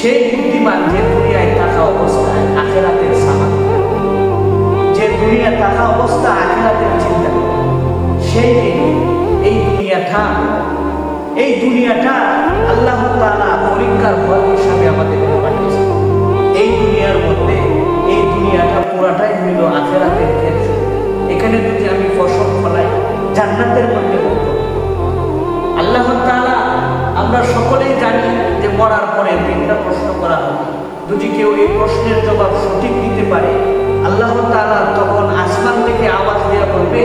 সেই বুদ্ধিমান যে দুনিয়ায় থাকা অবস্থায় আখিরাতের সামান, যে দুনিয়া থাকা অবস্থা আখিরাতের চিন্তা করে, সেই এই দুনিয়াটা আল্লাহ তাআলা পরীক্ষার ফল হিসাবে আমাদেরকে পাঠিয়েছে। এই দুনিয়ার মধ্যে এই দুনিয়াটা পুরাটাই হইল আখিরাতের ক্ষেত্র। এখানে যদি আমি ফসল ফলাই জান্নাতের মধ্যে আল্লাহ তাআলা, আমরা সকলেই জানি যে মরার পরে তিনটা প্রশ্ন করা হবে। যদি কেউ এই প্রশ্নের জবাব সঠিক দিতে পারে, আল্লাহ তাআলা তখন আসমান থেকে আওয়াজ দেওয়া বলবে,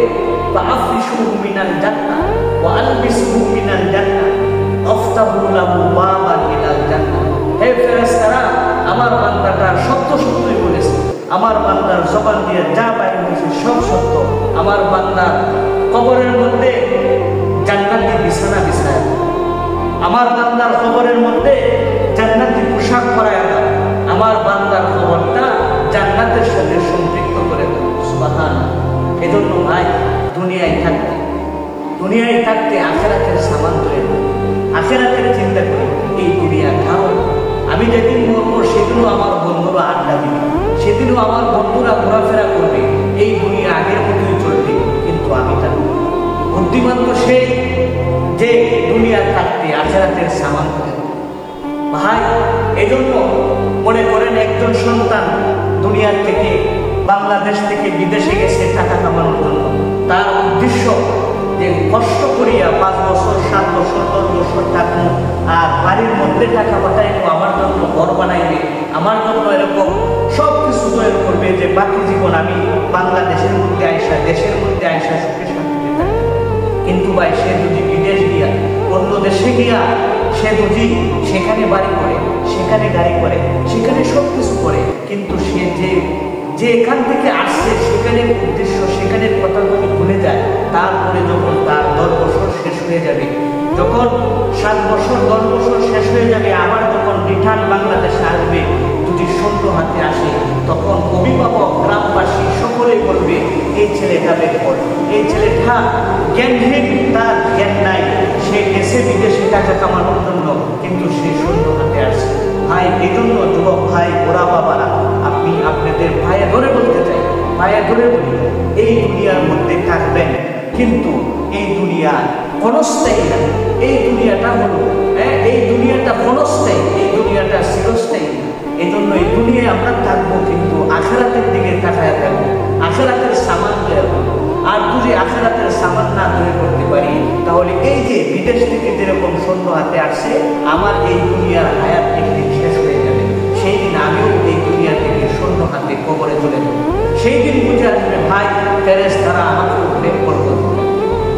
ফাআফরিশুহু মিনাল জান্নাহ ওয়া আলবিসুহু মিনাল জান্নাহ আফতাহু লাহু বাবান ইলাল জান্নাহ। হে ফেরেশতারা, আমার বান্দাটা সত্য সত্যই বলেছে, আমার বান্দার জবান দিয়ে যা বাইর হয়েছে সব সত্য। আমার বান্দার কবরের মধ্যে জান্নাতি বিছানা বিছায়, আমার বান্দার কবরের মধ্যে জান্নাতি পোশাক পরায় দাও, আমার বান্দার কবরটা জান্নাতের সাথে সম্পৃক্ত করে দাও। সুবহানাল্লাহ। এজন্য ভাই, দুনিয়ায় থাকতে আখিরাতের সামান তৈরি করি, আখিরাতের চিন্তা করি। এই দুনিয়া খাও, আমি যেদিন মরবো সেদিনও আমার বন্ধুরা আড্ডা দিবে, সেদিনও আমার বন্ধুরা ঘোরাফেরা করবে, এই দুনিয়া আগের মতোই চলবে, কিন্তু আমি থাকবো। বুদ্ধিমান তো সেই যে দুনিয়া থাকতে আখিরাতের সামান করে ভাই। এজন্য মনে করেন একজন সন্তান দুনিয়ার থেকে, বাংলাদেশ থেকে বিদেশে গেছে টাকা কামানোর জন্য। তার উদ্দেশ্য যে কষ্ট করিয়া 5 বছর 7 বছর 10 বছর থাকবো, আর বাড়ির মধ্যে টাকা পাঠাইবো, আমার জন্য ঘর বানাইবে, আমার জন্য এরকম সব কিছু তৈরি করবে, যে বাকি জীবন আমি বাংলাদেশের মধ্যে আইসা, দেশের মধ্যে আইসা সুখে শান্তিতে থাকবো। কিন্তু ভাই, সে যদি বিদেশ গিয়া, অন্য দেশে গিয়া, সে যদি সেখানে বাড়ি করে, সেখানে গাড়ি করে, সেখানে সব কিছু করে, কিন্তু সে যে এখান থেকে আসছে সেখানের উদ্দেশ্য, সেখানের কথা যদি ভুলে যায়, তারপরে যখন তার 10 বছর শেষ হয়ে যাবে, যখন 7 বছর 10 বছর শেষ হয়ে যাবে, আবার যখন রিটার্ন বাংলাদেশে আসবে, যদি শূন্য হাতে আসে, তখন অভিভাবক, গ্রামবাসী সকলেই বলবে, এই ছেলেটা বেপর, এই ছেলেটা জ্ঞানহীন, তার জ্ঞান নাই, সে গেছে বিদেশে টাকা কামানোর জন্য, কিন্তু সে শূন্য হাতে আসছে। ভাই, এই জন্য যুবক ভাই, ওরা বাবারা, আপনি আপনাদের ভাইয়া ধরে বলতে চাই, ভাইয়া ধরে বলি, এই দুনিয়ার মধ্যে থাকবেন, কিন্তু এই দুনিয়া ক্ষণস্থায়ী না। এই দুনিয়াটা হলো, এই দুনিয়াটা ক্ষণস্থায়ী, এই দুনিয়াটা চিরস্থায়ী। এই জন্য এই দুনিয়ায় আমরা থাকবো, কিন্তু আখিরাতের দিকে তাকায় থাকবো, আখিরাতের সামান তৈরি করবো। আর যদি আখিরাতের সামান না তৈরি করতে পারি, তাহলে এই যে বিদেশ থেকে যেরকম শূন্য হাতে আসছে, আমার এই দুনিয়ার হায়াত একদিন শেষ হয়ে যাবে। সেই দিন আমিও এই দুনিয়া থেকে শূন্য হাতে কবরে চলে যাব। সেই দিন বুঝে আসবে ভাই, ফেরেশতারা আমাকে উল্লেখ করবে।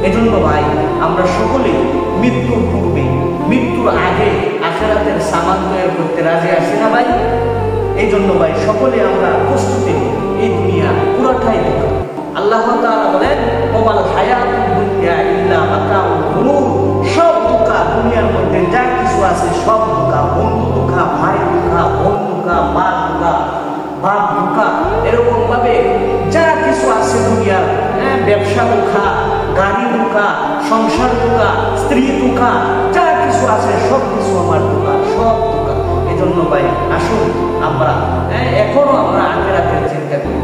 এজন্য ভাই, আমরা সকলেই মৃত্যুর পূর্বে, মৃত্যুর আগে আখিরাতের সামান তৈরি করতে রাজি আছি না ভাই? এই জন্য ভাই, সকলে আমরা প্রস্তুতি, এই দুনিয়া পুরাটাই ধোঁকা। আল্লাহ তাআলা বলেন, ওমাল হায়াতুদ দুনিয়া ইল্লা মাতাউল গুরুর। সব ধোঁকা, দুনিয়ার মধ্যে যা কিছু আছে সব ধোঁকা। বন্ধু ধোঁকা, ভাই ধোঁকা, বোন ধোঁকা, মা ধোঁকা, বাপ ধোঁকা, এরকম ভাবে যা কিছু আছে দুনিয়ার, ব্যবসা ধোঁকা, গাড়ি ধোঁকা, সংসার ধোঁকা, স্ত্রী ধোঁকা, যা কিছু আছে সব কিছু আমার ধোঁকা, সব ধোঁকা। এজন্য ভাই, আসুন আমরা এখনো আমরা আখিরাতের চিন্তা করি।